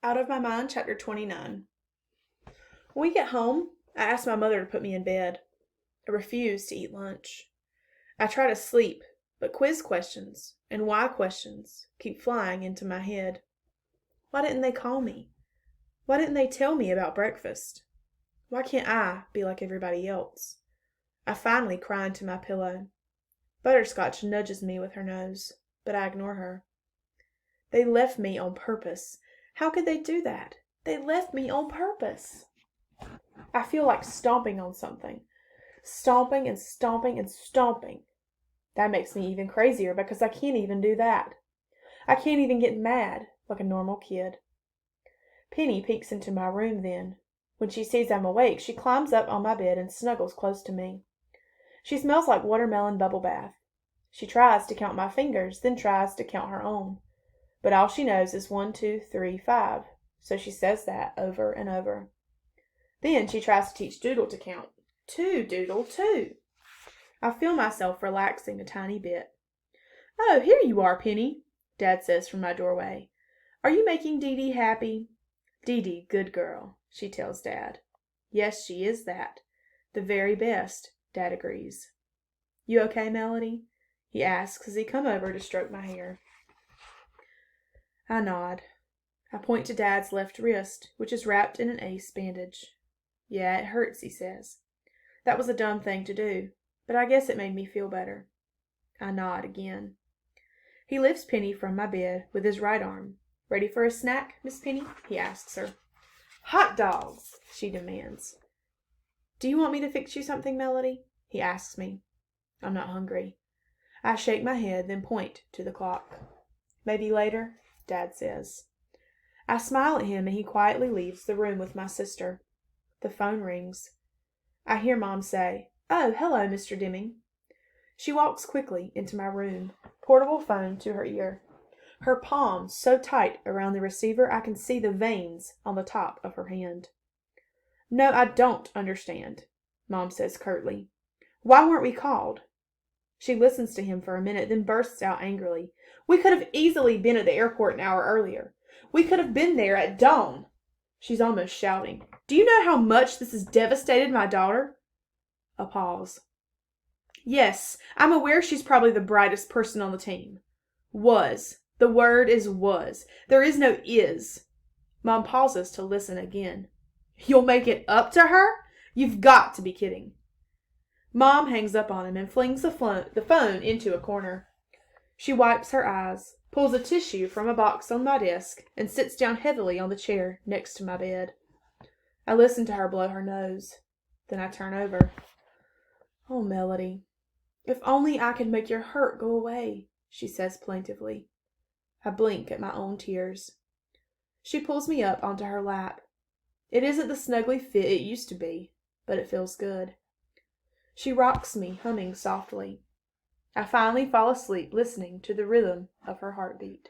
Out of My Mind, Chapter 29. When we get home, I ask my mother to put me in bed. I refuse to eat lunch. I try to sleep, but quiz questions and why questions keep flying into my head. Why didn't they call me? Why didn't they tell me about breakfast? Why can't I be like everybody else? I finally cry into my pillow. Butterscotch nudges me with her nose, but I ignore her. They left me on purpose. How could they do that? They left me on purpose. I feel like stomping on something. Stomping and stomping and stomping. That makes me even crazier because I can't even do that. I can't even get mad like a normal kid. Penny peeks into my room then. When she sees I'm awake, she climbs up on my bed and snuggles close to me. She smells like watermelon bubble bath. She tries to count my fingers, then tries to count her own. But all she knows is 1, 2, 3, 5, so she says that over and over. Then she tries to teach Doodle to count. 2, Doodle, 2. I feel myself relaxing a tiny bit. "Oh, here you are, Penny," Dad says from my doorway. "Are you making Dee Dee happy?" "Dee Dee, good girl," she tells Dad. "Yes, she is that. The very best," Dad agrees. "You okay, Melody?" he asks as he comes over to stroke my hair. I nod. I point to Dad's left wrist, which is wrapped in an ace bandage. "Yeah, it hurts," he says. "That was a dumb thing to do, but I guess it made me feel better." I nod again. He lifts Penny from my bed with his right arm. "Ready for a snack, Miss Penny?" he asks her. "Hot dogs!" she demands. "Do you want me to fix you something, Melody?" he asks me. I'm not hungry. I shake my head, then point to the clock. "Maybe later," Dad says. I smile at him and he quietly leaves the room with my sister. The phone rings. I hear Mom say, "Oh, hello, Mr. Deming." She walks quickly into my room, portable phone to her ear. Her palm so tight around the receiver I can see the veins on the top of her hand. "No, I don't understand," Mom says curtly. "Why weren't we called?" She listens to him for a minute, then bursts out angrily. "We could have easily been at the airport an hour earlier. We could have been there at dawn." She's almost shouting. "Do you know how much this has devastated my daughter?" A pause. "Yes, I'm aware she's probably the brightest person on the team." "Was. The word is was. There is no is." Mom pauses to listen again. "You'll make it up to her? You've got to be kidding." Mom hangs up on him and flings the phone into a corner. She wipes her eyes, pulls a tissue from a box on my desk, and sits down heavily on the chair next to my bed. I listen to her blow her nose. Then I turn over. "Oh, Melody, if only I could make your hurt go away," she says plaintively. I blink at my own tears. She pulls me up onto her lap. It isn't the snuggly fit it used to be, but it feels good. She rocks me, humming softly. I finally fall asleep listening to the rhythm of her heartbeat.